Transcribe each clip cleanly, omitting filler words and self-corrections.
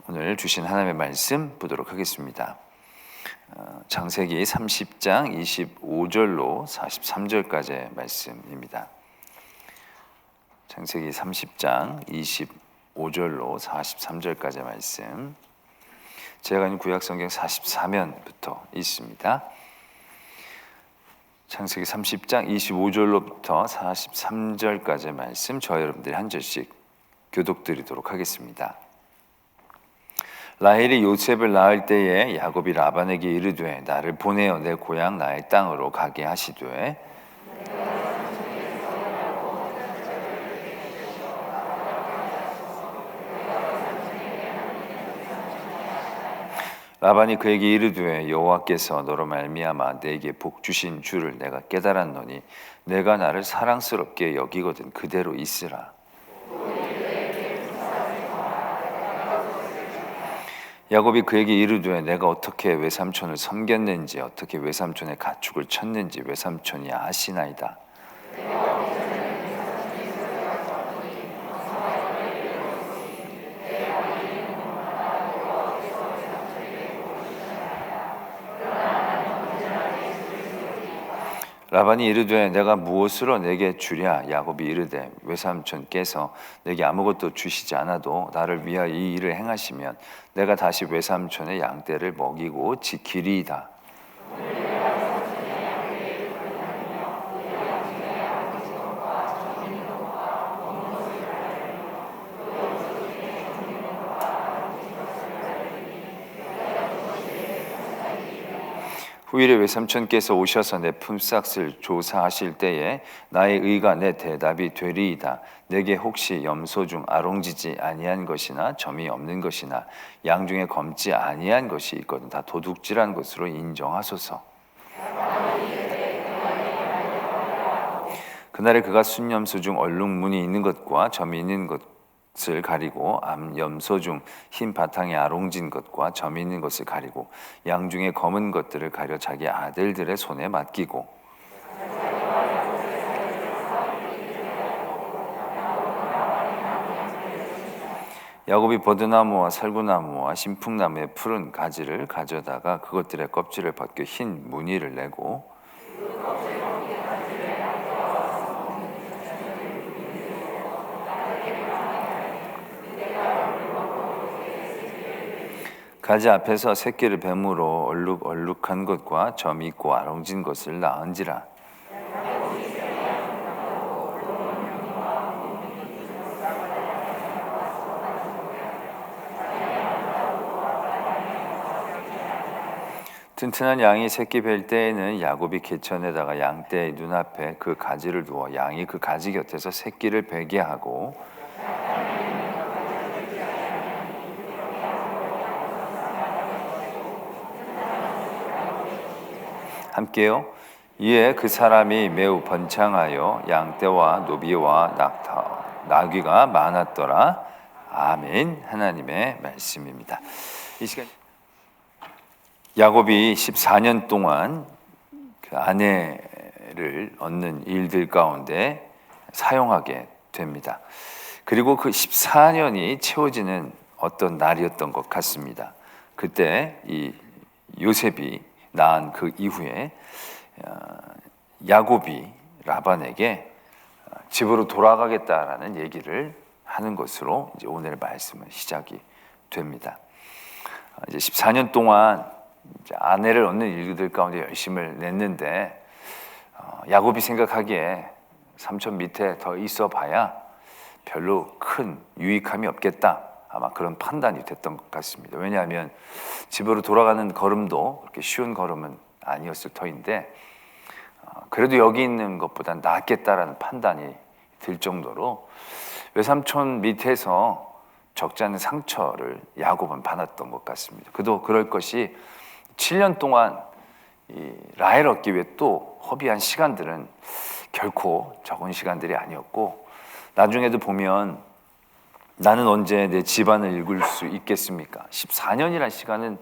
오늘 주신 하나님의 말씀 보도록 하겠습니다. 창세기 30장 25절로 43절까지의 말씀입니다. 창세기 30장 25절로 43절까지의 말씀. 제가 있는 구약성경 44면부터 있습니다. 창세기 30장 25절로부터 43절까지의 말씀, 저와 여러분들이 한 절씩 교독드리도록 하겠습니다. 라헬이 요셉을 낳을 때에 야곱이 라반에게 이르되 나를 보내어 내 고향 나의 땅으로 가게 하시되 라반이 그에게 이르되 여호와께서 너로 말미암아 내게 복 주신 줄을 내가 깨달았노니 내가 나를 사랑스럽게 여기거든 그대로 있으라. 야곱이 그에게 이르되 내가 어떻게 외삼촌을 섬겼는지 어떻게 외삼촌의 가축을 쳤는지 외삼촌이 아시나이다. 라반이 이르되 내가 무엇으로 내게 주랴. 야곱이 이르되 외삼촌께서 내게 아무것도 주시지 않아도 나를 위하여 이 일을 행하시면 내가 다시 외삼촌의 양떼를 먹이고 지키리이다. 후일에 외삼촌께서 오셔서 내 품삯을 조사하실 때에 나의 의가 내 대답이 되리이다. 내게 혹시 염소 중 아롱지지 아니한 것이나 점이 없는 것이나 양 중에 검지 아니한 것이 있거든 다 도둑질한 것으로 인정하소서. 그날에 그가 순염소 중 얼룩무늬 있는 것과 점이 있는 것을 가리고 암염소 중 흰 바탕에 아롱진 것과 점이 있는 것을 가리고 양 중에 검은 것들을 가려 자기 아들들의 손에 맡기고 야곱이 버드나무와 살구나무와 신풍나무의 푸른 가지를 가져다가 그것들의 껍질을 벗겨 흰 무늬를 내고 가지 앞에서 새끼를 뱀으로 얼룩얼룩한 것과 점이 있고 아롱진 것을 낳은지라. 튼튼한 양이 새끼 뵐 때에는 야곱이 개천에다가 양떼의 눈앞에 그 가지를 두어 양이 그 가지 곁에서 새끼를 베게 하고 함께요. 이에 그 사람이 매우 번창하여 양떼와 노비와 나귀가 많았더라. 아멘. 하나님의 말씀입니다. 이 시간 야곱이 14년 동안 그 아내를 얻는 일들 가운데 사용하게 됩니다. 그리고 그 14년이 채워지는 어떤 날이었던 것 같습니다. 그때 이 요셉이 낳은 그 이후에 야곱이 라반에게 집으로 돌아가겠다라는 얘기를 하는 것으로 이제 오늘의 말씀은 시작이 됩니다. 이제 14년 동안 이제 아내를 얻는 일들 가운데 열심을 냈는데 야곱이 생각하기에 삼촌 밑에 더 있어봐야 별로 큰 유익함이 없겠다. 아마 그런 판단이 됐던 것 같습니다. 왜냐하면 집으로 돌아가는 걸음도 그렇게 쉬운 걸음은 아니었을 터인데 그래도 여기 있는 것보단 낫겠다라는 판단이 들 정도로 외삼촌 밑에서 적지 않은 상처를 야곱은 받았던 것 같습니다. 그도 그럴 것이 7년 동안 이 라헬 얻기 위해 또 허비한 시간들은 결코 적은 시간들이 아니었고 나중에도 보면 나는 언제 내 집안을 읽을 수 있겠습니까? 14년이라는 시간은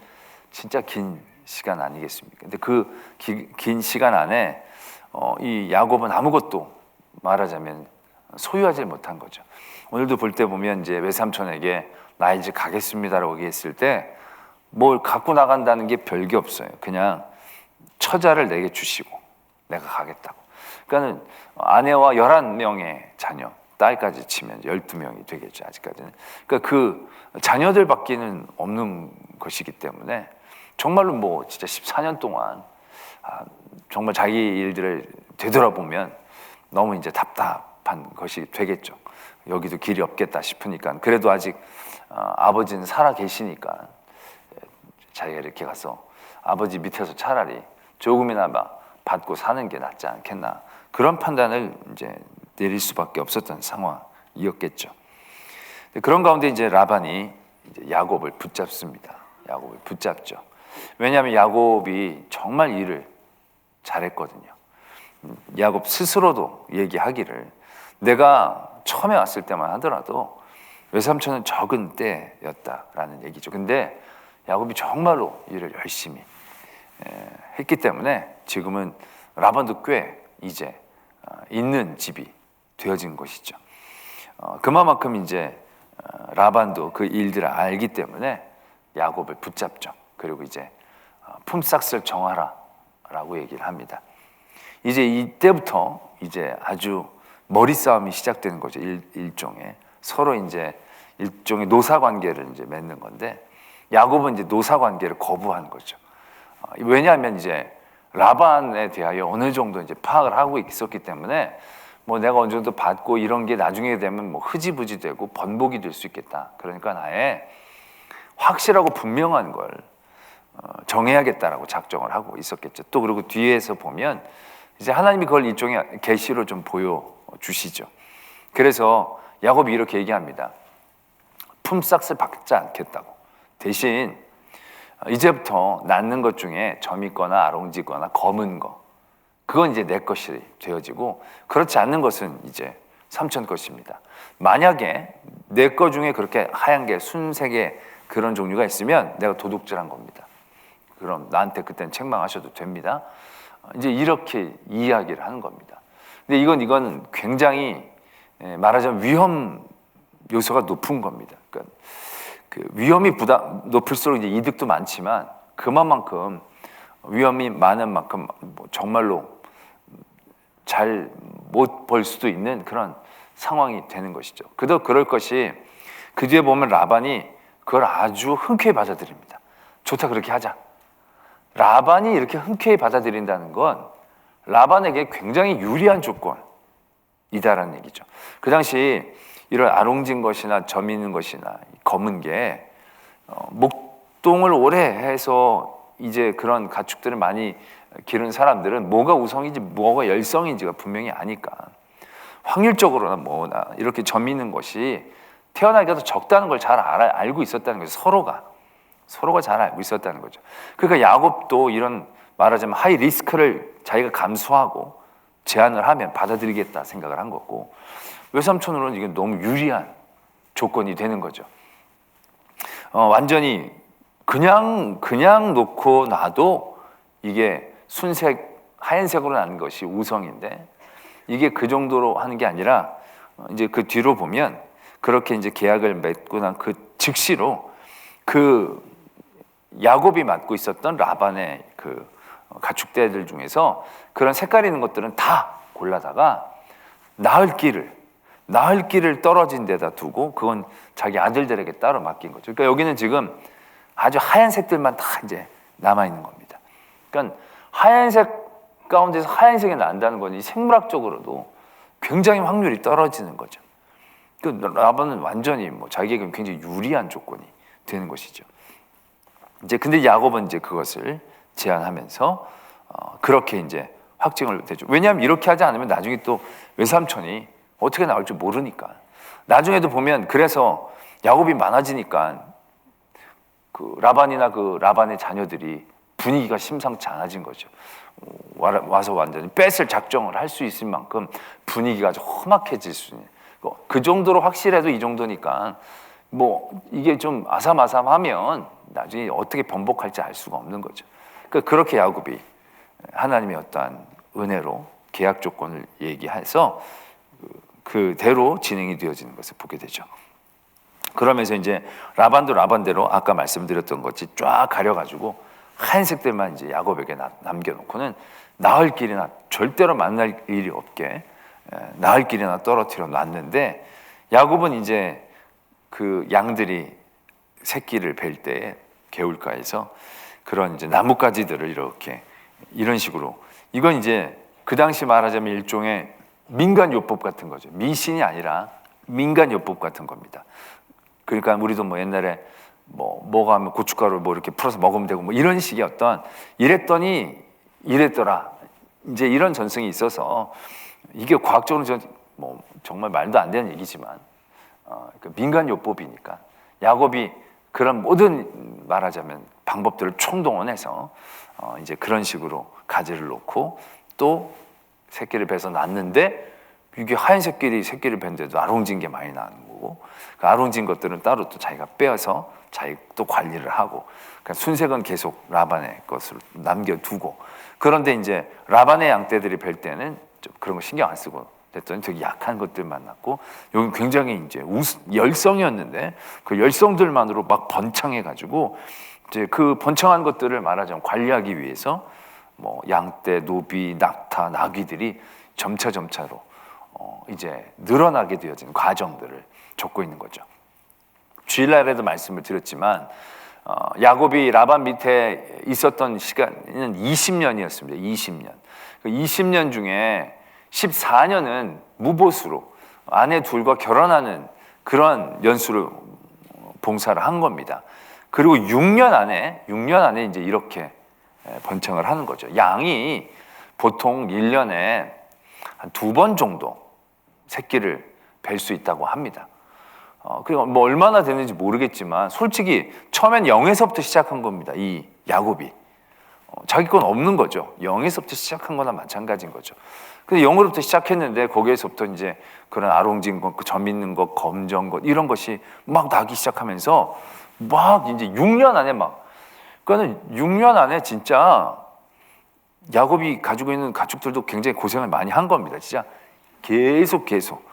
진짜 긴 시간 아니겠습니까? 근데 그 긴 시간 안에 이 야곱은 아무것도 말하자면 소유하지 못한 거죠. 오늘도 볼 때 보면 이제 외삼촌에게 나 이제 가겠습니다라고 얘기했을 때 뭘 갖고 나간다는 게 별게 없어요. 그냥 처자를 내게 주시고 내가 가겠다고. 그러니까는 아내와 11명의 자녀, 딸까지 치면 12명이 되겠죠, 아직까지는. 그러니까 그 자녀들밖에는 없는 것이기 때문에 정말로 뭐 진짜 14년 동안 정말 자기 일들을 되돌아보면 너무 이제 답답한 것이 되겠죠. 여기도 길이 없겠다 싶으니까. 그래도 아직 아버지는 살아 계시니까 자기가 이렇게 가서 아버지 밑에서 차라리 조금이나마 받고 사는 게 낫지 않겠나, 그런 판단을 이제 내릴 수밖에 없었던 상황이었겠죠. 그런 가운데 이제 라반이 이제 야곱을 붙잡습니다. 야곱을 붙잡죠. 왜냐하면 야곱이 정말 일을 잘했거든요. 야곱 스스로도 얘기하기를, 내가 처음에 왔을 때만 하더라도 외삼촌은 적은 때였다라는 얘기죠. 근데 야곱이 정말로 일을 열심히 했기 때문에 지금은 라반도 꽤 이제 있는 집이 되어진 것이죠. 그만큼 이제 라반도 그 일들을 알기 때문에 야곱을 붙잡죠. 그리고 이제 품삯을 정하라라고 얘기를 합니다. 이제 이때부터 이제 아주 머리 싸움이 시작되는 거죠. 일종의 서로 이제 일종의 노사 관계를 이제 맺는 건데, 야곱은 이제 노사 관계를 거부한 거죠. 왜냐하면 이제 라반에 대하여 어느 정도 이제 파악을 하고 있었기 때문에 뭐 내가 어느 정도 받고 이런 게 나중에 되면 뭐 흐지부지 되고 번복이 될 수 있겠다. 그러니까 아예 확실하고 분명한 걸 정해야겠다라고 작정을 하고 있었겠죠. 또 그리고 뒤에서 보면 이제 하나님이 그걸 일종의 계시로 좀 보여주시죠. 그래서 야곱이 이렇게 얘기합니다. 품삯을 받지 않겠다고. 대신 이제부터 낳는 것 중에 점 있거나 아롱지거나 검은 거, 그건 이제 내 것이 되어지고, 그렇지 않는 것은 이제 삼촌 것입니다. 만약에 내 것 중에 그렇게 하얀 게 순색의 그런 종류가 있으면 내가 도둑질한 겁니다. 그럼 나한테 그때는 책망하셔도 됩니다. 이제 이렇게 이야기를 하는 겁니다. 근데 이건 굉장히 말하자면 위험 요소가 높은 겁니다. 그러니까 그 위험이 높을수록 이제 이득도 많지만 그만큼 위험이 많은 만큼 뭐 정말로 잘 못 벌 수도 있는 그런 상황이 되는 것이죠. 그럴 것이 그 뒤에 보면 라반이 그걸 아주 흔쾌히 받아들입니다. 좋다, 그렇게 하자. 라반이 이렇게 흔쾌히 받아들인다는 건 라반에게 굉장히 유리한 조건이다라는 얘기죠. 그 당시 이런 아롱진 것이나 점 있는 것이나 검은 게 목동을 오래 해서 이제 그런 가축들을 많이 기른 사람들은 뭐가 우성인지 뭐가 열성인지가 분명히 아니까 확률적으로나 뭐나 이렇게 점 있는 것이 태어나기가 더 적다는 걸 잘 알고 있었다는 거죠. 서로가 잘 알고 있었다는 거죠. 그러니까 야곱도 이런 말하자면 하이 리스크를 자기가 감수하고 제안을 하면 받아들이겠다 생각을 한 거고, 외삼촌으로는 이게 너무 유리한 조건이 되는 거죠. 완전히 그냥 놓고 놔도 이게 순색 하얀색으로 난 것이 우성인데, 이게 그 정도로 하는 게 아니라 이제 그 뒤로 보면 그렇게 이제 계약을 맺고 난 그 즉시로 그 야곱이 맡고 있었던 라반의 그 가축대들 중에서 그런 색깔 있는 것들은 다 골라다가 나을 길을 떨어진 데다 두고 그건 자기 아들들에게 따로 맡긴 거죠. 그러니까 여기는 지금 아주 하얀색들만 다 이제 남아 있는 겁니다. 그러니까 하얀색 가운데서 하얀색이 난다는 건 이 생물학적으로도 굉장히 확률이 떨어지는 거죠. 그 라반은 완전히 뭐 자기에게는 굉장히 유리한 조건이 되는 것이죠. 이제 근데 야곱은 이제 그것을 제안하면서 그렇게 이제 확증을 되죠. 왜냐하면 이렇게 하지 않으면 나중에 또 외삼촌이 어떻게 나올 줄 모르니까. 나중에도 보면 그래서 야곱이 많아지니까 그 라반이나 그 라반의 자녀들이 분위기가 심상치 않아진 거죠. 와서 완전히 뺏을 작정을 할 수 있을 만큼 분위기가 아주 험악해질 수 있는, 그 정도로 확실해도 이 정도니까 뭐 이게 좀 아삼아삼하면 나중에 어떻게 번복할지 알 수가 없는 거죠. 그러니까 그렇게 야곱이 하나님의 어떠한 은혜로 계약 조건을 얘기해서 그대로 진행이 되어지는 것을 보게 되죠. 그러면서 이제 라반도 라반대로 아까 말씀드렸던 것이 쫙 가려가지고 하얀색들만 이제 야곱에게 남겨놓고는 나을 길이나 절대로 만날 일이 없게 나을 길이나 떨어뜨려 놨는데, 야곱은 이제 그 양들이 새끼를 뵐 때에 개울가에서 그런 이제 나뭇가지들을 이렇게 이런 식으로, 이건 이제 그 당시 말하자면 일종의 민간요법 같은 거죠. 미신이 아니라 민간요법 같은 겁니다. 그러니까 우리도 뭐 옛날에 뭐가 하면 고춧가루 뭐 이렇게 풀어서 먹으면 되고 뭐 이런 식의 어떤 이랬더니 이랬더라, 이제 이런 전승이 있어서, 이게 과학적으로 뭐 정말 말도 안 되는 얘기지만 그 민간요법이니까 야곱이 그런 모든 말하자면 방법들을 총동원해서 이제 그런 식으로 가지를 놓고 또 새끼를 베서 낳는데, 이게 하얀 새끼를 뱉는데도 아롱진 게 많이 나는 거고, 그 아롱진 것들은 따로 또 자기가 빼어서 자기 또 관리를 하고, 그러니까 순색은 계속 라반의 것으로 남겨두고, 그런데 이제 라반의 양떼들이 뵐 때는 좀 그런 거 신경 안 쓰고 됐더니 되게 약한 것들만 낳고, 여기 굉장히 이제 열성이었는데 그 열성들만으로 막 번창해가지고 이제 그 번창한 것들을 말하자면 관리하기 위해서 뭐 양떼, 노비, 낙타, 나귀들이 점차로 이제 늘어나게 되어진 과정들을 적고 있는 거죠. 주일날에도 말씀을 드렸지만 야곱이 라반 밑에 있었던 시간은 20년이었습니다. 20년. 그 20년 중에 14년은 무보수로 아내 둘과 결혼하는 그런 연수를 봉사를 한 겁니다. 그리고 6년 안에 이제 이렇게 번창을 하는 거죠. 양이 보통 1년에 한 2번 정도 새끼를 뵐 수 있다고 합니다. 그리고 뭐 얼마나 되는지 모르겠지만 솔직히 처음엔 0에서부터 시작한 겁니다. 이 야곱이 자기 건 없는 거죠. 0에서부터 시작한 거나 마찬가지인 거죠. 근데 0으로부터 시작했는데 거기에서부터 이제 그런 아롱진 것, 점 있는 것, 검정 것 이런 것이 막 나기 시작하면서 막 이제 6년 안에 그거는 6년 안에 진짜 야곱이 가지고 있는 가축들도 굉장히 고생을 많이 한 겁니다. 진짜 계속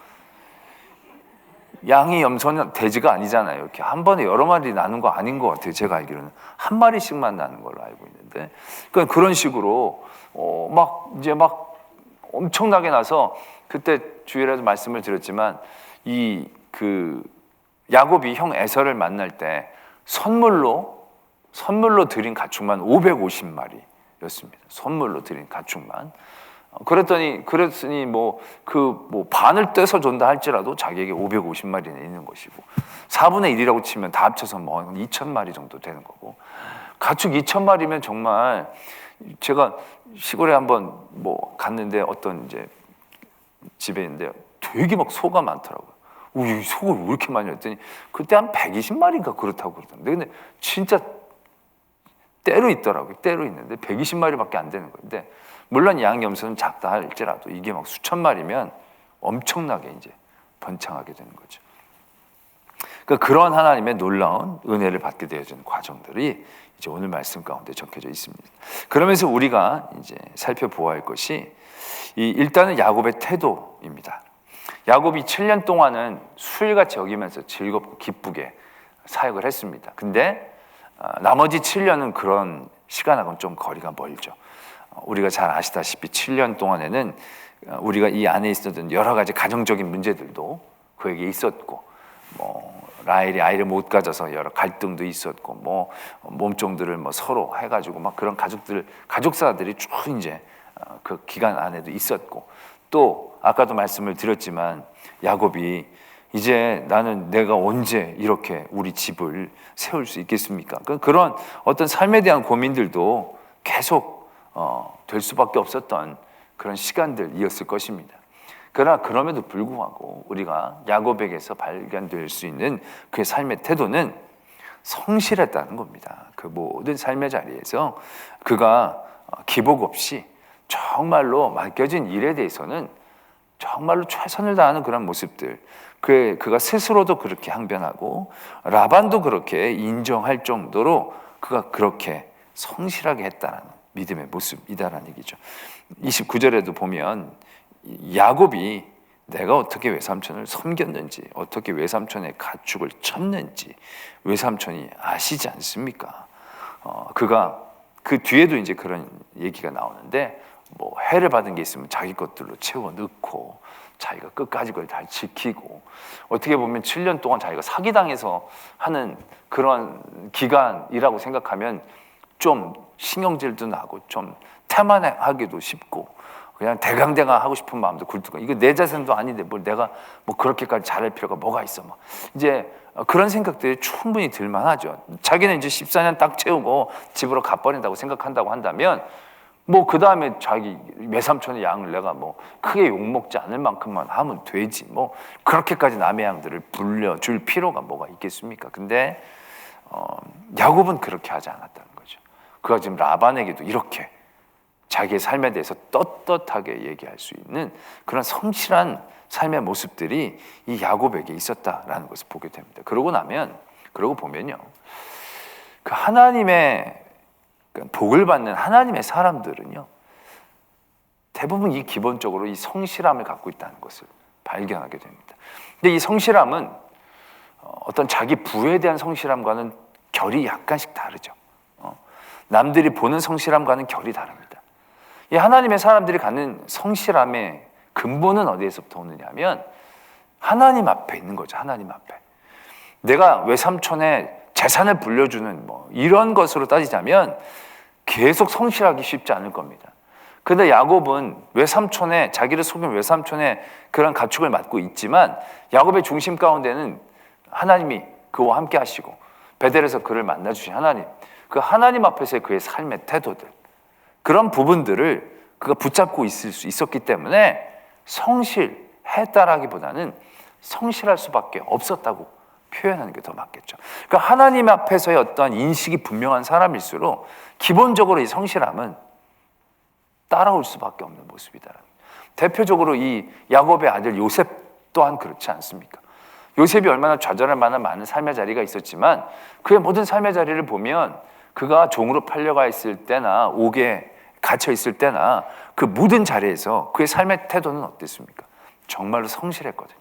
양이 염소는 돼지가 아니잖아요. 이렇게 한 번에 여러 마리 나는 거 아닌 것 같아요. 제가 알기로는 한 마리씩만 나는 걸로 알고 있는데, 그러니까 그런 식으로 막 엄청나게 나서, 그때 주일에도 말씀을 드렸지만 그 야곱이 형 에서를 만날 때 선물로 드린 가축만 550마리였습니다. 선물로 드린 가축만. 그랬으니 반을 떼서 준다 할지라도 자기에게 550마리는 있는 것이고, 4분의 1이라고 치면 다 합쳐서 뭐 2,000마리 정도 되는 거고, 가축 2,000마리면 정말, 제가 시골에 한번 갔는데 어떤 이제 집에 있는데 되게 막 소가 많더라고요. 이 소가 왜 이렇게 많이 했더니 그때 한 120마리인가 그렇다고 그러던데, 근데 진짜 때로 있더라고요. 때로 있는데 120마리밖에 안 되는 건데, 물론 양염소는 작다 할지라도 이게 막 수천 마리면 엄청나게 이제 번창하게 되는 거죠. 그러니까 그런 하나님의 놀라운 은혜를 받게 되어지는 과정들이 이제 오늘 말씀 가운데 적혀져 있습니다. 그러면서 우리가 이제 살펴보아야 할 것이 일단은 야곱의 태도입니다. 야곱이 7년 동안은 수일같이 여기면서 즐겁고 기쁘게 사역을 했습니다. 근데 나머지 7년은 그런 시간하고는 좀 거리가 멀죠. 우리가 잘 아시다시피 7년 동안에는 우리가 이 안에 있었던 여러 가지 가정적인 문제들도 그에게 있었고, 라헬이 아이를 못 가져서 여러 갈등도 있었고, 몸종들을 서로 해가지고 막 그런 가족사들이 쭉 이제 그 기간 안에도 있었고, 또 아까도 말씀을 드렸지만 야곱이 이제 나는 내가 언제 이렇게 우리 집을 세울 수 있겠습니까? 그런 어떤 삶에 대한 고민들도 계속 될 수밖에 없었던 그런 시간들이었을 것입니다. 그러나 그럼에도 불구하고 우리가 야곱에게서 발견될 수 있는 그의 삶의 태도는 성실했다는 겁니다. 그 모든 삶의 자리에서 그가 기복 없이 정말로 맡겨진 일에 대해서는 정말로 최선을 다하는 그런 모습들, 그가 스스로도 그렇게 항변하고 라반도 그렇게 인정할 정도로 그가 그렇게 성실하게 했다는 믿음의 모습이다라는 얘기죠. 29절에도 보면 야곱이 내가 어떻게 외삼촌을 섬겼는지, 어떻게 외삼촌의 가축을 쳤는지 외삼촌이 아시지 않습니까? 그가 그 뒤에도 이제 그런 얘기가 나오는데, 뭐 해를 받은 게 있으면 자기 것들로 채워 넣고 자기가 끝까지 그걸 잘 지키고, 어떻게 보면 7년 동안 자기가 사기당해서 하는 그런 기간이라고 생각하면 좀 신경질도 나고 좀 태만하기도 쉽고 그냥 대강대강 하고 싶은 마음도 굴뚝. 이거 내 자손도 아닌데 뭘 내가 뭐 그렇게까지 잘할 필요가 뭐가 있어. 막 이제 그런 생각들이 충분히 들만하죠. 자기는 이제 14년 딱 채우고 집으로 가버린다고 생각한다고 한다면, 뭐 그 다음에 자기 외삼촌의 양을 내가 뭐 크게 욕먹지 않을 만큼만 하면 되지, 뭐 그렇게까지 남의 양들을 불려줄 필요가 뭐가 있겠습니까? 근데 야곱은 그렇게 하지 않았다는 거죠. 그가 지금 라반에게도 이렇게 자기의 삶에 대해서 떳떳하게 얘기할 수 있는 그런 성실한 삶의 모습들이 이 야곱에게 있었다라는 것을 보게 됩니다. 그러고 보면요, 그 하나님의 복을 받는 하나님의 사람들은요, 대부분 이 기본적으로 이 성실함을 갖고 있다는 것을 발견하게 됩니다. 근데 이 성실함은 어떤 자기 부에 대한 성실함과는 결이 약간씩 다르죠. 남들이 보는 성실함과는 결이 다릅니다. 이 하나님의 사람들이 갖는 성실함의 근본은 어디에서부터 오느냐 하면 하나님 앞에 있는 거죠. 하나님 앞에. 내가 외삼촌의 재산을 불려주는 뭐 이런 것으로 따지자면 계속 성실하기 쉽지 않을 겁니다. 그런데 야곱은 외삼촌의, 자기를 속인 외삼촌의 그런 가축을 맡고 있지만 야곱의 중심 가운데는 하나님이 그와 함께 하시고 베델에서 그를 만나주신 하나님, 그 하나님 앞에서의 그의 삶의 태도들, 그런 부분들을 그가 붙잡고 있을 수 있었기 때문에 성실했다라기보다는 성실할 수밖에 없었다고 표현하는 게 더 맞겠죠. 그러니까 하나님 앞에서의 어떤 인식이 분명한 사람일수록 기본적으로 이 성실함은 따라올 수밖에 없는 모습이다. 대표적으로 이 야곱의 아들 요셉 또한 그렇지 않습니까? 요셉이 얼마나 좌절할 만한 많은 삶의 자리가 있었지만 그의 모든 삶의 자리를 보면 그가 종으로 팔려가 있을 때나 옥에 갇혀 있을 때나 그 모든 자리에서 그의 삶의 태도는 어땠습니까? 정말로 성실했거든요.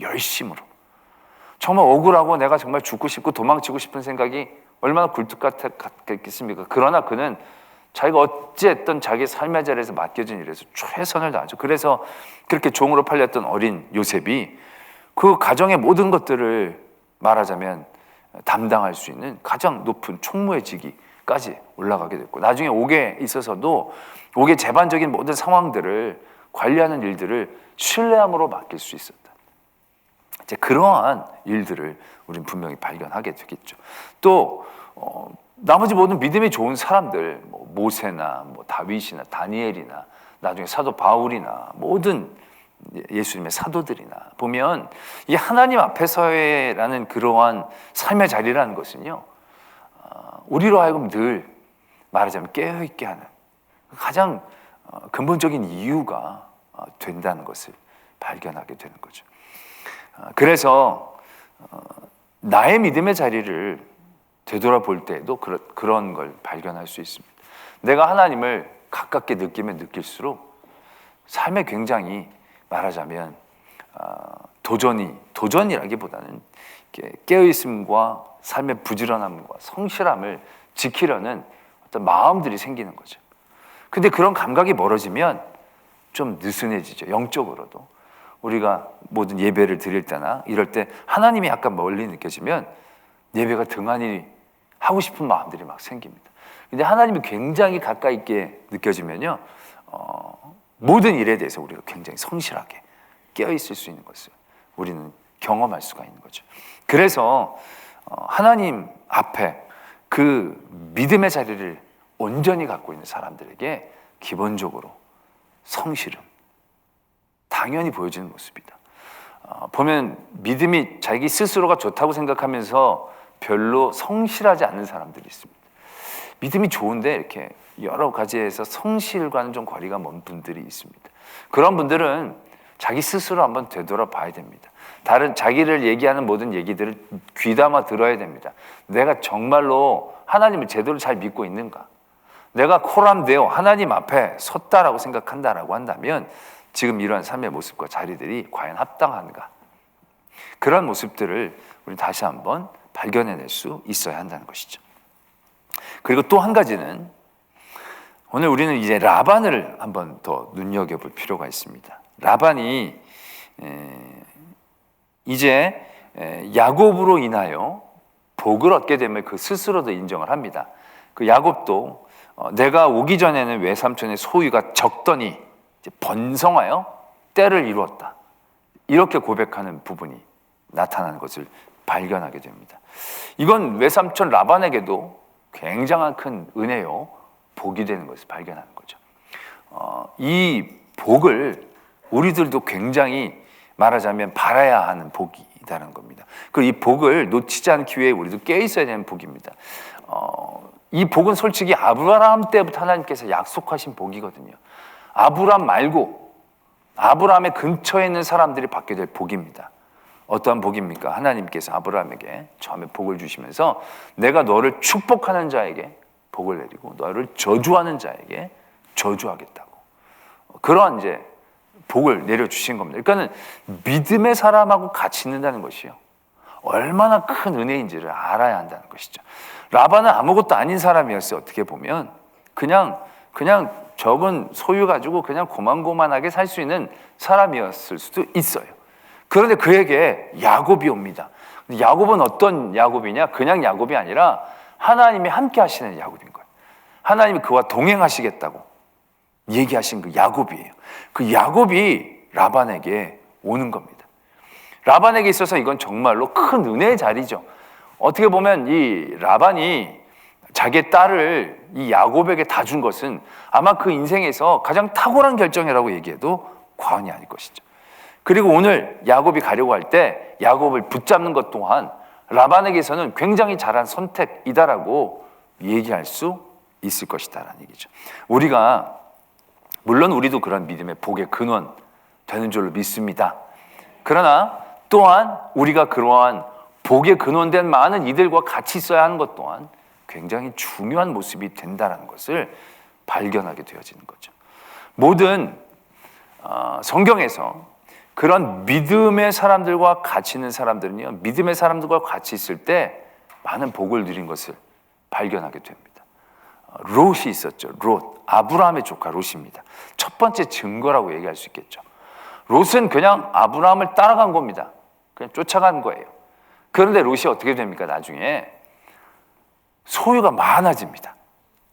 열심으로. 정말 억울하고 내가 정말 죽고 싶고 도망치고 싶은 생각이 얼마나 굴뚝 같겠습니까? 그러나 그는 자기가 어찌했던 자기 삶의 자리에서 맡겨진 일에서 최선을 다하죠. 그래서 그렇게 종으로 팔렸던 어린 요셉이 그 가정의 모든 것들을 말하자면 담당할 수 있는 가장 높은 총무의 직위까지 올라가게 됐고, 나중에 옥에 있어서도 옥의 재반적인 모든 상황들을 관리하는 일들을 신뢰함으로 맡길 수 있었다. 이제 그러한 일들을 우리는 분명히 발견하게 되겠죠. 또 나머지 모든 믿음이 좋은 사람들, 뭐 모세나 뭐 다윗이나 다니엘이나 나중에 사도 바울이나 모든 예수님의 사도들이나 보면 이 하나님 앞에서라는 그러한 삶의 자리라는 것은요, 우리로 하여금 늘 말하자면 깨어있게 하는 가장 근본적인 이유가 된다는 것을 발견하게 되는 거죠. 그래서 나의 믿음의 자리를 되돌아볼 때에도 그런 걸 발견할 수 있습니다. 내가 하나님을 가깝게 느끼면 느낄수록 삶에 굉장히 말하자면 도전이라기보다는 깨어있음과 삶의 부지런함과 성실함을 지키려는 어떤 마음들이 생기는 거죠. 근데 그런 감각이 멀어지면 좀 느슨해지죠. 영적으로도. 우리가 모든 예배를 드릴 때나 이럴 때 하나님이 약간 멀리 느껴지면 예배가 등한히 하고 싶은 마음들이 막 생깁니다. 근데 하나님이 굉장히 가까이 있게 느껴지면요, 모든 일에 대해서 우리가 굉장히 성실하게 깨어있을 수 있는 것을 우리는 경험할 수가 있는 거죠. 그래서 하나님 앞에 그 믿음의 자리를 온전히 갖고 있는 사람들에게 기본적으로 성실은 당연히 보여지는 모습이다. 보면 믿음이 자기 스스로가 좋다고 생각하면서 별로 성실하지 않는 사람들이 있습니다. 믿음이 좋은데 이렇게 여러 가지에서 성실과는 좀 거리가 먼 분들이 있습니다. 그런 분들은 자기 스스로 한번 되돌아봐야 됩니다. 다른 자기를 얘기하는 모든 얘기들을 귀담아 들어야 됩니다. 내가 정말로 하나님을 제대로 잘 믿고 있는가? 내가 코람데오 하나님 앞에 섰다라고 생각한다라고 한다면 지금 이러한 삶의 모습과 자리들이 과연 합당한가? 그런 모습들을 우리 다시 한번 발견해낼 수 있어야 한다는 것이죠. 그리고 또 한 가지는 오늘 우리는 이제 라반을 한번 더 눈여겨볼 필요가 있습니다. 라반이 이제 야곱으로 인하여 복을 얻게 됨을 그 스스로도 인정을 합니다. 그 야곱도 내가 오기 전에는 외삼촌의 소유가 적더니 이제 번성하여 때를 이루었다. 이렇게 고백하는 부분이 나타나는 것을 발견하게 됩니다. 이건 외삼촌 라반에게도 굉장한 큰 은혜요, 복이 되는 것을 발견하는 거죠. 이 복을 우리들도 굉장히 말하자면 바라야 하는 복이라는 겁니다. 그리고 이 복을 놓치지 않기 위해 우리도 깨 있어야 되는 복입니다. 이 복은 솔직히 아브라함 때부터 하나님께서 약속하신 복이거든요. 아브라함 말고 아브라함의 근처에 있는 사람들이 받게 될 복입니다. 어떠한 복입니까? 하나님께서 아브라함에게 처음에 복을 주시면서 내가 너를 축복하는 자에게 복을 내리고 너를 저주하는 자에게 저주하겠다고, 그러한 이제 복을 내려주신 겁니다. 그러니까는 믿음의 사람하고 같이 있는다는 것이요, 얼마나 큰 은혜인지를 알아야 한다는 것이죠. 라반은 아무것도 아닌 사람이었어요. 어떻게 보면 그냥 적은 소유 가지고 그냥 고만고만하게 살 수 있는 사람이었을 수도 있어요. 그런데 그에게 야곱이 옵니다. 야곱은 어떤 야곱이냐? 그냥 야곱이 아니라 하나님이 함께 하시는 야곱인 거예요. 하나님이 그와 동행하시겠다고 얘기하신 그 야곱이에요. 그 야곱이 라반에게 오는 겁니다. 라반에게 있어서 이건 정말로 큰 은혜의 자리죠. 어떻게 보면 이 라반이 자기의 딸을 이 야곱에게 다 준 것은 아마 그 인생에서 가장 탁월한 결정이라고 얘기해도 과언이 아닐 것이죠. 그리고 오늘 야곱이 가려고 할 때 야곱을 붙잡는 것 또한 라반에게서는 굉장히 잘한 선택이다라고 얘기할 수 있을 것이다라는 얘기죠. 물론 우리도 그런 믿음의 복의 근원 되는 줄로 믿습니다. 그러나 또한 우리가 그러한 복의 근원된 많은 이들과 같이 있어야 하는 것 또한 굉장히 중요한 모습이 된다는 것을 발견하게 되어지는 거죠. 모든 성경에서 그런 믿음의 사람들과 같이 있는 사람들은요, 믿음의 사람들과 같이 있을 때 많은 복을 누린 것을 발견하게 됩니다. 롯이 있었죠. 롯, 아브라함의 조카 롯입니다. 첫 번째 증거라고 얘기할 수 있겠죠. 롯은 그냥 아브라함을 따라간 겁니다. 그냥 쫓아간 거예요. 그런데 롯이 어떻게 됩니까? 나중에 소유가 많아집니다.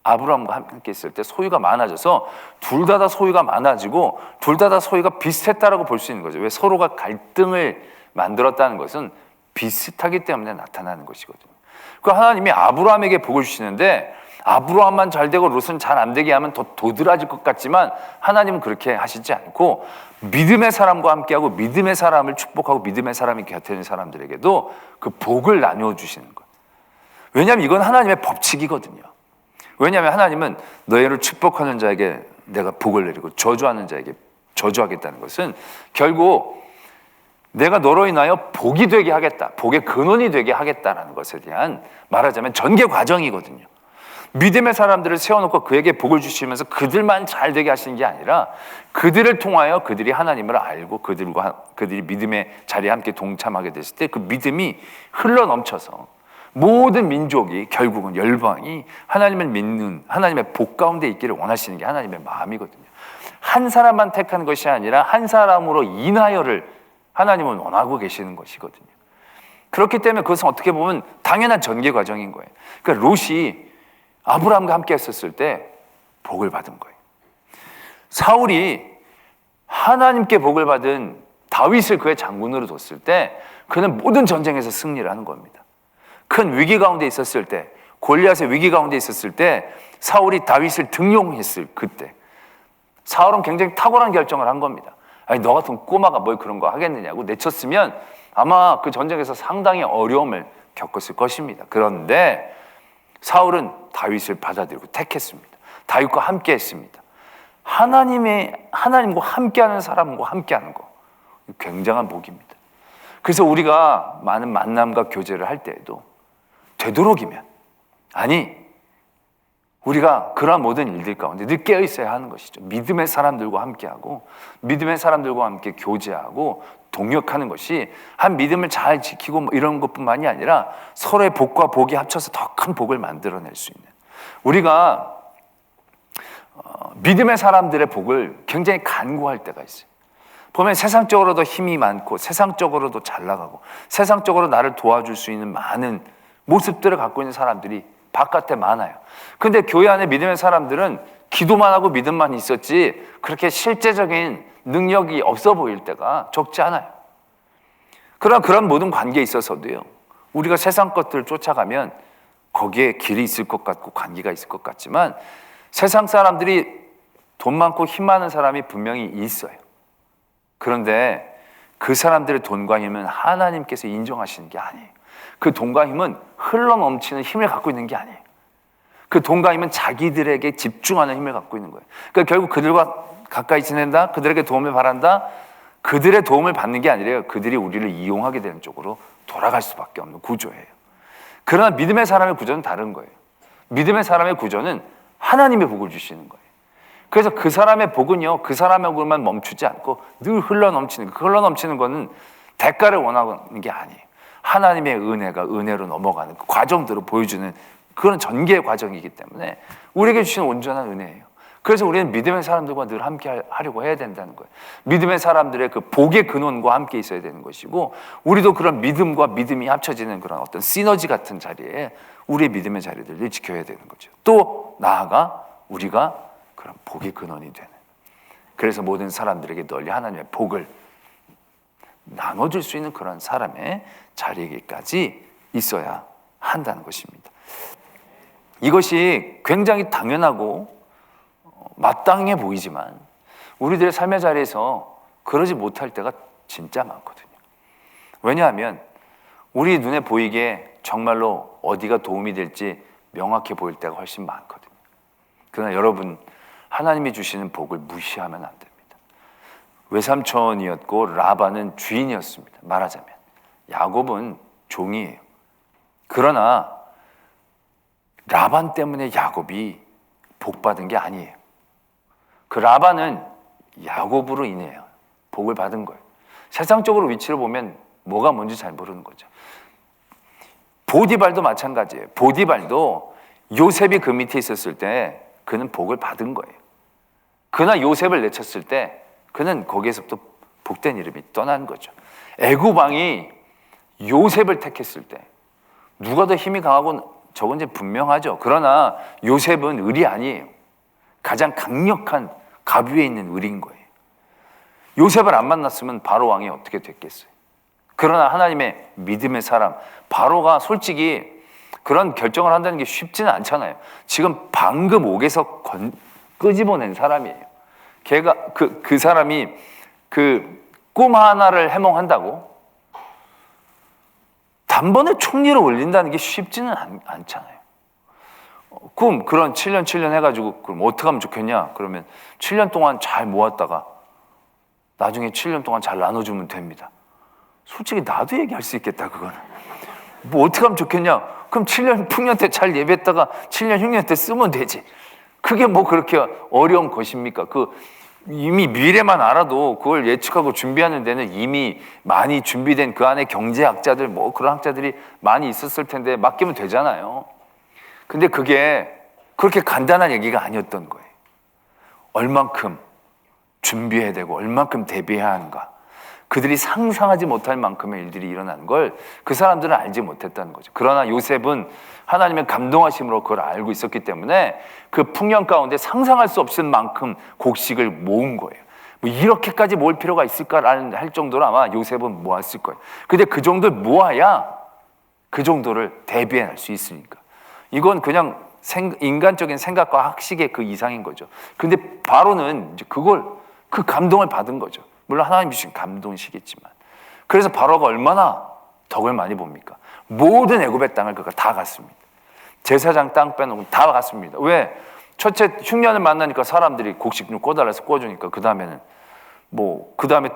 아브라함과 함께 있을 때 소유가 많아져서 둘 다 소유가 많아지고 둘 다 소유가 비슷했다라고 볼 수 있는 거죠. 왜? 서로가 갈등을 만들었다는 것은 비슷하기 때문에 나타나는 것이거든요. 그 하나님이 아브라함에게 복을 주시는데 아브라함만 잘 되고 롯은 잘 안 되게 하면 더 도드라질 것 같지만 하나님은 그렇게 하시지 않고 믿음의 사람과 함께하고 믿음의 사람을 축복하고 믿음의 사람이 곁에 있는 사람들에게도 그 복을 나누어 주시는 거예요. 왜냐하면 이건 하나님의 법칙이거든요. 왜냐하면 하나님은 너희를 축복하는 자에게 내가 복을 내리고 저주하는 자에게 저주하겠다는 것은 결국 내가 너로 인하여 복이 되게 하겠다, 복의 근원이 되게 하겠다라는 것에 대한 말하자면 전개 과정이거든요. 믿음의 사람들을 세워놓고 그에게 복을 주시면서 그들만 잘 되게 하시는 게 아니라 그들을 통하여 그들이 하나님을 알고 그들이 믿음의 자리에 함께 동참하게 됐을 때 그 믿음이 흘러넘쳐서 모든 민족이 결국은 열방이 하나님을 믿는 하나님의 복 가운데 있기를 원하시는 게 하나님의 마음이거든요. 한 사람만 택하는 것이 아니라 한 사람으로 인하여를 하나님은 원하고 계시는 것이거든요. 그렇기 때문에 그것은 어떻게 보면 당연한 전개 과정인 거예요. 그러니까 롯이 아브라함과 함께 했었을 때 복을 받은 거예요. 사울이 하나님께 복을 받은 다윗을 그의 장군으로 뒀을 때 그는 모든 전쟁에서 승리를 하는 겁니다. 큰 위기 가운데 있었을 때, 골리앗의 위기 가운데 있었을 때 사울이 다윗을 등용했을 그때 사울은 굉장히 탁월한 결정을 한 겁니다. 아니, 너 같은 꼬마가 뭘 그런 거 하겠느냐고 내쳤으면 아마 그 전쟁에서 상당히 어려움을 겪었을 것입니다. 그런데 사울은 다윗을 받아들이고 택했습니다. 다윗과 함께 했습니다. 하나님과 함께하는 사람과 함께하는 거 굉장한 복입니다. 그래서 우리가 많은 만남과 교제를 할 때에도 되도록이면, 아니 우리가 그러한 모든 일들 가운데 늘 깨어 있어야 하는 것이죠. 믿음의 사람들과 함께하고 믿음의 사람들과 함께 교제하고 동역하는 것이 한 믿음을 잘 지키고 뭐 이런 것뿐만이 아니라 서로의 복과 복이 합쳐서 더 큰 복을 만들어낼 수 있는, 우리가 믿음의 사람들의 복을 굉장히 간구할 때가 있어요. 보면 세상적으로도 힘이 많고 세상적으로도 잘 나가고 세상적으로 나를 도와줄 수 있는 많은 모습들을 갖고 있는 사람들이 바깥에 많아요. 근데 교회 안에 믿음의 사람들은 기도만 하고 믿음만 있었지 그렇게 실제적인 능력이 없어 보일 때가 적지 않아요. 그러나 그런 모든 관계에 있어서도요, 우리가 세상 것들을 쫓아가면 거기에 길이 있을 것 같고 관계가 있을 것 같지만 세상 사람들이 돈 많고 힘 많은 사람이 분명히 있어요. 그런데 그 사람들의 돈과 힘은 하나님께서 인정하시는 게 아니에요. 그 돈과 힘은 흘러넘치는 힘을 갖고 있는 게 아니에요. 그 돈과 힘은 자기들에게 집중하는 힘을 갖고 있는 거예요. 그러니까 결국 그들과 가까이 지낸다, 그들에게 도움을 바란다, 그들의 도움을 받는 게 아니라 그들이 우리를 이용하게 되는 쪽으로 돌아갈 수밖에 없는 구조예요. 그러나 믿음의 사람의 구조는 다른 거예요. 믿음의 사람의 구조는 하나님의 복을 주시는 거예요. 그래서 그 사람의 복은요, 그 사람의 복만 멈추지 않고 늘 흘러넘치는, 그 흘러넘치는 거는 대가를 원하는 게 아니에요. 하나님의 은혜가 은혜로 넘어가는 그 과정들을 보여주는 그런 전개의 과정이기 때문에 우리에게 주신 온전한 은혜예요. 그래서 우리는 믿음의 사람들과 늘 함께 하려고 해야 된다는 거예요. 믿음의 사람들의 그 복의 근원과 함께 있어야 되는 것이고, 우리도 그런 믿음과 믿음이 합쳐지는 그런 어떤 시너지 같은 자리에 우리의 믿음의 자리들을 지켜야 되는 거죠. 또 나아가 우리가 그런 복의 근원이 되는, 그래서 모든 사람들에게 널리 하나님의 복을 나눠줄 수 있는 그런 사람의 자리에까지 있어야 한다는 것입니다. 이것이 굉장히 당연하고 마땅해 보이지만 우리들의 삶의 자리에서 그러지 못할 때가 진짜 많거든요. 왜냐하면 우리 눈에 보이게 정말로 어디가 도움이 될지 명확해 보일 때가 훨씬 많거든요. 그러나 여러분, 하나님이 주시는 복을 무시하면 안 됩니다. 외삼촌이었고 라반은 주인이었습니다. 말하자면 야곱은 종이에요. 그러나 라반 때문에 야곱이 복받은 게 아니에요. 그 라반은 야곱으로 인해요 복을 받은 거예요. 세상적으로 위치를 보면 뭐가 뭔지 잘 모르는 거죠. 보디발도 마찬가지예요. 보디발도 요셉이 그 밑에 있었을 때 그는 복을 받은 거예요. 그러나 요셉을 내쳤을 때 그는 거기에서부터 복된 이름이 떠난 거죠. 애굽 왕이 요셉을 택했을 때 누가 더 힘이 강하고 적은지 분명하죠. 그러나 요셉은 을이 아니에요. 가장 강력한 갑 위에 있는 을인 거예요. 요셉을 안 만났으면 바로 왕이 어떻게 됐겠어요. 그러나 하나님의 믿음의 사람 바로가 솔직히 그런 결정을 한다는 게 쉽지는 않잖아요. 지금 방금 옥에서 끄집어낸 사람이에요. 걔가 그 사람이 그 꿈 하나를 해몽한다고 단번에 총리를 올린다는 게 쉽지는 않잖아요. 그런 7년 해가지고 그럼 어떻게 하면 좋겠냐? 그러면 7년 동안 잘 모았다가 나중에 7년 동안 잘 나눠주면 됩니다. 솔직히 나도 얘기할 수 있겠다, 그거는. 뭐 어떻게 하면 좋겠냐? 그럼 7년 풍년 때 잘 예배했다가 7년 흉년 때 쓰면 되지. 그게 뭐 그렇게 어려운 것입니까? 이미 미래만 알아도 그걸 예측하고 준비하는 데는 이미 많이 준비된 그 안에 경제학자들 뭐 그런 학자들이 많이 있었을 텐데 맡기면 되잖아요. 근데 그게 그렇게 간단한 얘기가 아니었던 거예요. 얼만큼 준비해야 되고 얼만큼 대비해야 하는가. 그들이 상상하지 못할 만큼의 일들이 일어나는 걸 그 사람들은 알지 못했다는 거죠. 그러나 요셉은 하나님의 감동하심으로 그걸 알고 있었기 때문에 그 풍년 가운데 상상할 수 없을 만큼 곡식을 모은 거예요. 뭐 이렇게까지 모을 필요가 있을까라는 할 정도로 아마 요셉은 모았을 거예요. 근데 그 정도를 모아야 그 정도를 대비할 수 있으니까. 이건 그냥 인간적인 생각과 학식의 그 이상인 거죠. 근데 바로는 이제 그 감동을 받은 거죠. 물론 하나님 주신 감동이시겠지만. 그래서 바로가 얼마나 덕을 많이 봅니까? 모든 애굽의 땅을 그가 다 갔습니다. 제사장 땅 빼놓고 다 갔습니다. 왜? 첫째 흉년을 만나니까 사람들이 곡식 좀 꿔달라서 꿔주니까 그 다음에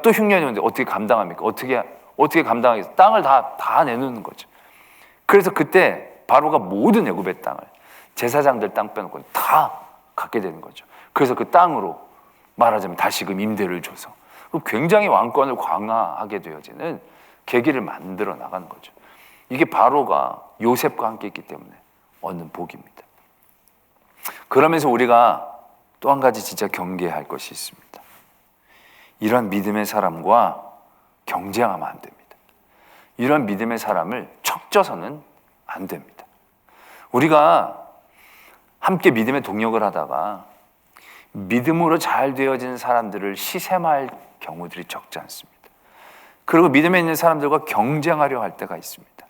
또 흉년이 오는데 어떻게 감당합니까? 어떻게 감당하겠어요? 땅을 다 내놓는 거죠. 그래서 그때 바로가 모든 애굽의 땅을 제사장들 땅 빼놓고 다 갖게 되는 거죠. 그래서 그 땅으로 말하자면 다시금 임대를 줘서 굉장히 왕권을 강화하게 되어지는 계기를 만들어 나가는 거죠. 이게 바로가 요셉과 함께 있기 때문에 얻는 복입니다. 그러면서 우리가 또 한 가지 진짜 경계할 것이 있습니다. 이런 믿음의 사람과 경쟁하면 안 됩니다. 이런 믿음의 사람을 척져서는 안 됩니다. 우리가 함께 믿음의 동역을 하다가 믿음으로 잘 되어진 사람들을 시샘할 경우들이 적지 않습니다. 그리고 믿음에 있는 사람들과 경쟁하려 할 때가 있습니다.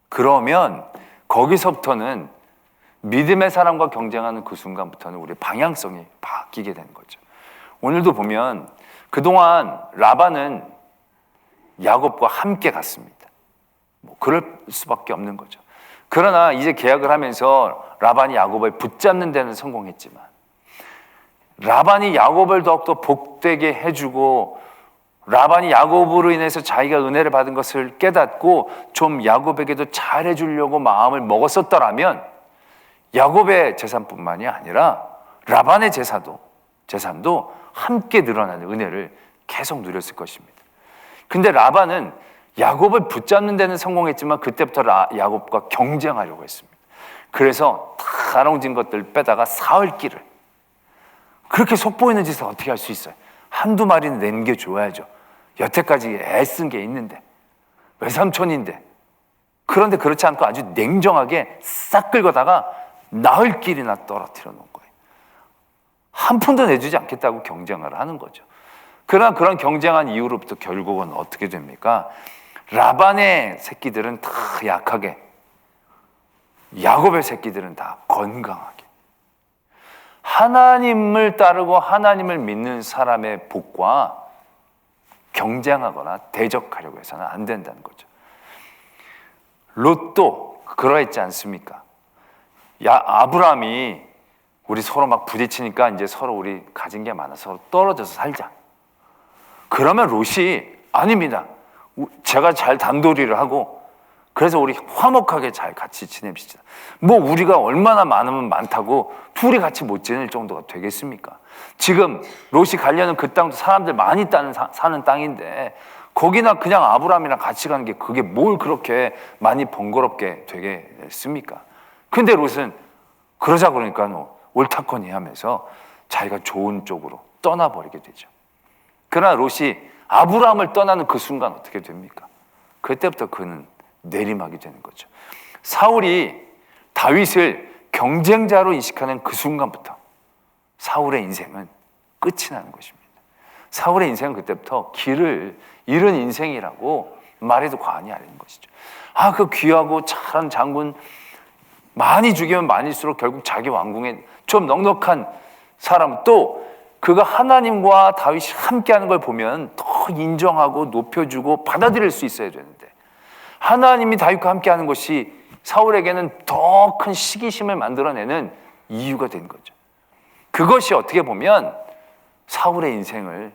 그러면 거기서부터는 믿음의 사람과 경쟁하는 그 순간부터는 우리의 방향성이 바뀌게 되는 거죠. 오늘도 보면 그동안 라반은 야곱과 함께 갔습니다. 그럴 수밖에 없는 거죠. 그러나 이제 계약을 하면서 라반이 야곱을 붙잡는 데는 성공했지만 라반이 야곱을 더욱더 복되게 해주고 라반이 야곱으로 인해서 자기가 은혜를 받은 것을 깨닫고 좀 야곱에게도 잘해주려고 마음을 먹었었더라면 야곱의 재산뿐만이 아니라 라반의 재산도 함께 늘어나는 은혜를 계속 누렸을 것입니다. 근데 라반은 야곱을 붙잡는 데는 성공했지만 그때부터 야곱과 경쟁하려고 했습니다. 그래서 다 나눠진 것들 빼다가 사흘길을 그렇게 속보이는 짓을 어떻게 할 수 있어요? 한두 마리는 남겨줘야죠. 여태까지 애쓴 게 있는데 외삼촌인데. 그런데 그렇지 않고 아주 냉정하게 싹 긁어다가 나흘길이나 떨어뜨려 놓은 거예요. 한 푼도 내주지 않겠다고 경쟁을 하는 거죠. 그러나 그런 경쟁한 이후로부터 결국은 어떻게 됩니까? 라반의 새끼들은 다 약하게, 야곱의 새끼들은 다 건강하게. 하나님을 따르고 하나님을 믿는 사람의 복과 경쟁하거나 대적하려고 해서는 안 된다는 거죠. 롯도 그러했지 않습니까? 아브라함이 우리 서로 막 부딪히니까 이제 서로 우리 가진 게 많아서 서로 떨어져서 살자. 그러면 롯이 아닙니다. 제가 잘 단도리를 하고 그래서 우리 화목하게 잘 같이 지냅시다. 뭐 우리가 얼마나 많으면 많다고 둘이 같이 못 지낼 정도가 되겠습니까? 지금 롯이 가려는 그 땅도 사람들 많이 사는 땅인데 거기나 그냥 아브라함이랑 같이 가는 게 그게 뭘 그렇게 많이 번거롭게 되겠습니까? 근데 롯은 그러자 그러니까 옳다커니 하면서 자기가 좋은 쪽으로 떠나버리게 되죠. 그러나 롯이 아브라함을 떠나는 그 순간 어떻게 됩니까? 그때부터 그는 내리막이 되는 거죠. 사울이 다윗을 경쟁자로 인식하는 그 순간부터 사울의 인생은 끝이 나는 것입니다. 사울의 인생은 그때부터 길을 잃은 인생이라고 말해도 과언이 아닌 것이죠. 그 귀하고 잘한 장군 많이 죽이면 많을수록 결국 자기 왕궁에 좀 넉넉한 사람, 또 그가 하나님과 다윗이 함께하는 걸 보면 더 인정하고 높여주고 받아들일 수 있어야 되는데 하나님이 다윗과 함께하는 것이 사울에게는 더 큰 시기심을 만들어내는 이유가 된 거죠. 그것이 어떻게 보면 사울의 인생을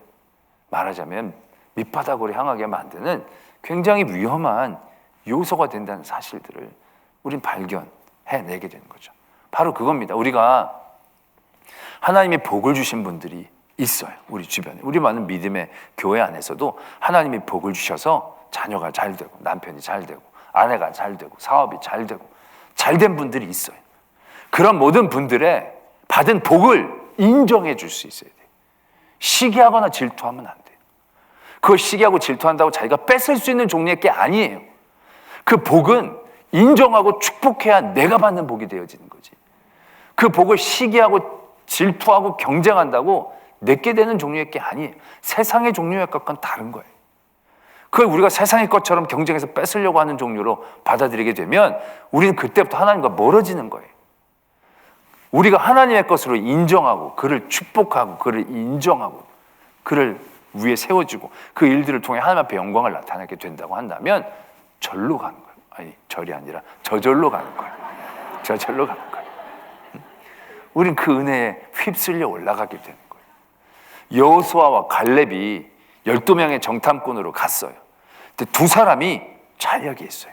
말하자면 밑바닥으로 향하게 만드는 굉장히 위험한 요소가 된다는 사실들을 우린 발견해내게 되는 거죠. 바로 그겁니다. 우리가 하나님의 복을 주신 분들이 있어요. 우리 주변에. 우리 많은 믿음의 교회 안에서도 하나님이 복을 주셔서 자녀가 잘 되고 남편이 잘 되고 아내가 잘 되고 사업이 잘 되고 잘된 분들이 있어요. 그런 모든 분들의 받은 복을 인정해 줄 수 있어야 돼요. 시기하거나 질투하면 안 돼요. 그걸 시기하고 질투한다고 자기가 뺏을 수 있는 종류의 게 아니에요. 그 복은 인정하고 축복해야 내가 받는 복이 되어지는 거지. 그 복을 시기하고 질투하고 경쟁한다고 내게 되는 종류의 게 아니에요. 세상의 종류의 것과는 다른 거예요. 그걸 우리가 세상의 것처럼 경쟁해서 뺏으려고 하는 종류로 받아들이게 되면 우리는 그때부터 하나님과 멀어지는 거예요. 우리가 하나님의 것으로 인정하고 그를 축복하고 그를 인정하고 그를 위에 세워주고 그 일들을 통해 하나님 앞에 영광을 나타내게 된다고 한다면 절로 가는 거예요. 아니, 절이 아니라 저절로 가는 거예요. 저절로 가는 거예요. 우린 그 은혜에 휩쓸려 올라가게 되는 거예요. 여호수아와 갈렙이 12명의 정탐꾼으로 갔어요. 근데 두 사람이 잘 얘기했어요.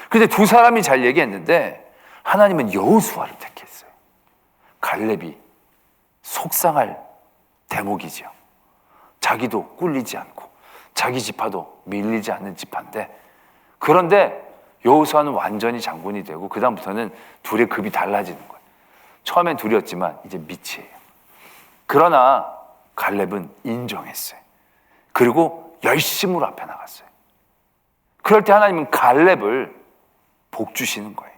근데 두 사람이 잘 얘기했는데 하나님은 여호수아를 택했어요. 갈렙이 속상할 대목이죠. 자기도 꿀리지 않고 자기 지파도 밀리지 않는 지파인데, 그런데 여호수아는 완전히 장군이 되고 그 다음부터는 둘의 급이 달라지는 거예요. 처음엔 둘이었지만 이제 밑이에요. 그러나 갈렙은 인정했어요. 그리고 열심으로 앞에 나갔어요. 그럴 때 하나님은 갈렙을 복 주시는 거예요.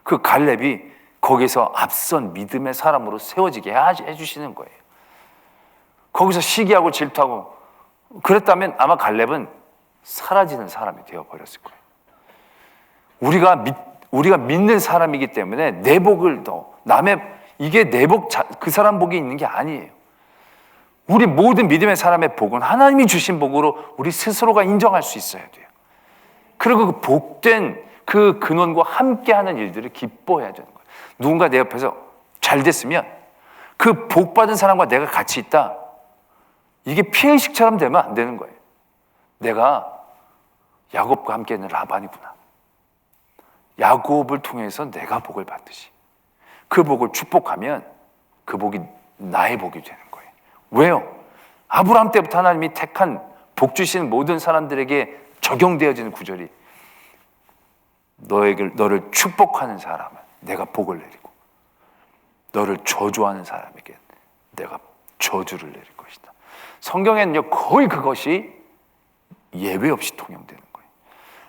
그 갈렙이 거기서 앞선 믿음의 사람으로 세워지게 해주시는 거예요. 거기서 시기하고 질투하고 그랬다면 아마 갈렙은 사라지는 사람이 되어버렸을 거예요. 우리가 믿는 사람이기 때문에 내 복을 이게 내 복, 그 사람 복이 있는 게 아니에요. 우리 모든 믿음의 사람의 복은 하나님이 주신 복으로 우리 스스로가 인정할 수 있어야 돼요. 그리고 그 복된 그 근원과 함께하는 일들을 기뻐해야 되는 거예요. 누군가 내 옆에서 잘 됐으면 그 복 받은 사람과 내가 같이 있다, 이게 피해의식처럼 되면 안 되는 거예요. 내가 야곱과 함께 있는 라반이구나. 야곱을 통해서 내가 복을 받듯이 그 복을 축복하면 그 복이 나의 복이 되는 거예요. 왜요? 아브라함 때부터 하나님이 택한 복 주시는 모든 사람들에게 적용되어지는 구절이, 너를 축복하는 사람은 내가 복을 내리고 너를 저주하는 사람에게 내가 저주를 내릴 것이다. 성경에는요, 거의 그것이 예외 없이 통용되는 거예요.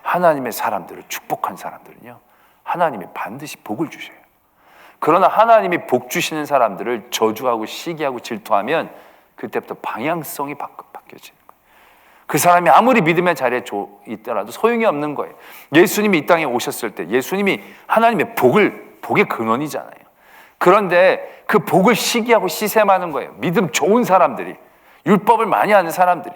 하나님의 사람들을 축복한 사람들은요, 하나님이 반드시 복을 주셔요. 그러나 하나님이 복 주시는 사람들을 저주하고 시기하고 질투하면 그때부터 방향성이 바뀌어지는 거예요. 그 사람이 아무리 믿음의 자리에 있더라도 소용이 없는 거예요. 예수님이 이 땅에 오셨을 때 예수님이 하나님의 복의 근원이잖아요. 그런데 그 복을 시기하고 시샘하는 거예요. 믿음 좋은 사람들이, 율법을 많이 아는 사람들이,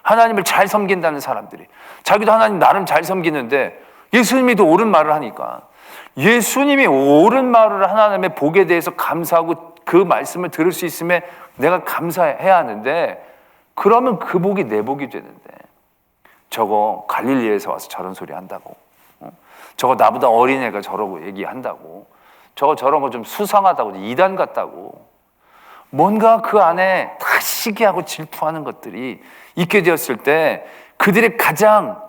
하나님을 잘 섬긴다는 사람들이, 자기도 하나님 나름 잘 섬기는데 예수님이 더 옳은 말을 하니까, 예수님이 옳은 말을 하나님의 복에 대해서 감사하고 그 말씀을 들을 수 있음에 내가 감사해야 하는데, 그러면 그 복이 내 복이 되는데, 저거 갈릴리에서 와서 저런 소리 한다고, 저거 나보다 어린애가 저러고 얘기한다고, 저런 거 좀 수상하다고, 이단 같다고, 뭔가 그 안에 다 시기하고 질투하는 것들이 있게 되었을 때 그들의 가장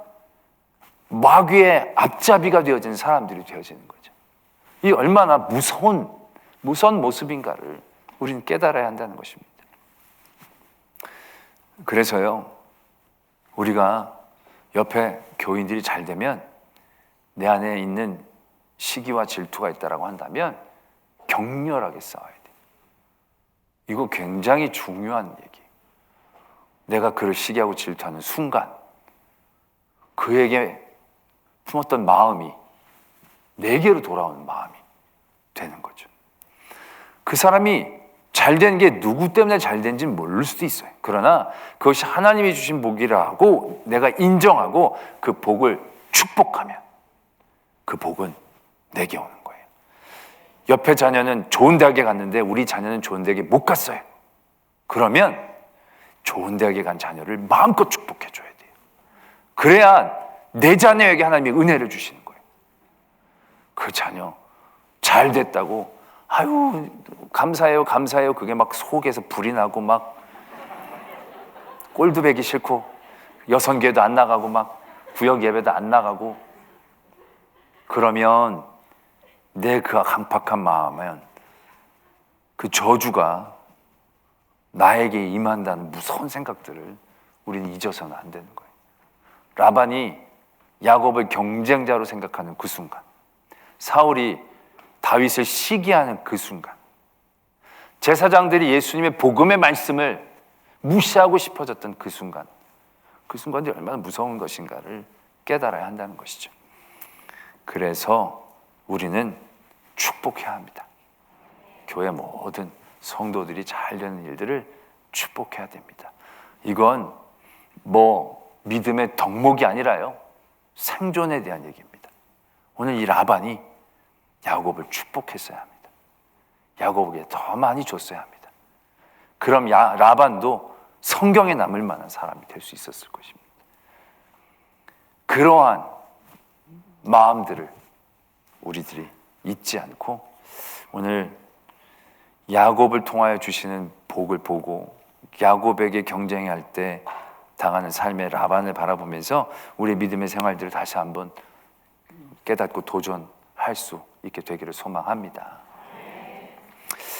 마귀의 앞잡이가 되어진 사람들이 되어지는 거죠. 이 얼마나 무서운 모습인가를 우리는 깨달아야 한다는 것입니다. 그래서요, 우리가 옆에 교인들이 잘 되면 내 안에 있는 시기와 질투가 있다라고 한다면 격렬하게 싸워야 돼요. 이거 굉장히 중요한 얘기예요. 내가 그를 시기하고 질투하는 순간 그에게 품었던 마음이 내게로 돌아오는 마음이 되는 거죠. 그 사람이 잘된 게 누구 때문에 잘된지는 모를 수도 있어요. 그러나 그것이 하나님이 주신 복이라고 내가 인정하고 그 복을 축복하면 그 복은 내게 오는 거예요. 옆에 자녀는 좋은 대학에 갔는데 우리 자녀는 좋은 대학에 못 갔어요. 그러면 좋은 대학에 간 자녀를 마음껏 축복해 줘야 돼요. 그래야 내 자녀에게 하나님이 은혜를 주시는 거예요. 그 자녀 잘 됐다고 아유 감사해요 그게 막 속에서 불이 나고 막 꼴도 배기 싫고 여선교회도 안 나가고 막 구역 예배도 안 나가고, 그러면 내 그 강팍한 마음은 그 저주가 나에게 임한다는 무서운 생각들을 우리는 잊어서는 안 되는 거예요. 라반이 야곱을 경쟁자로 생각하는 그 순간, 사울이 다윗을 시기하는 그 순간, 제사장들이 예수님의 복음의 말씀을 무시하고 싶어졌던 그 순간이 얼마나 무서운 것인가를 깨달아야 한다는 것이죠. 그래서 우리는 축복해야 합니다. 교회 모든 성도들이 잘 되는 일들을 축복해야 됩니다. 이건 믿음의 덕목이 아니라요, 생존에 대한 얘기입니다. 오늘 이 라반이 야곱을 축복했어야 합니다. 야곱에게 더 많이 줬어야 합니다. 그럼 라반도 성경에 남을 만한 사람이 될 수 있었을 것입니다. 그러한 마음들을 우리들이 잊지 않고 오늘 야곱을 통하여 주시는 복을 보고 야곱에게 경쟁할 때 당하는 삶의 라반을 바라보면서 우리의 믿음의 생활들을 다시 한번 깨닫고 도전할 수 있게 되기를 소망합니다.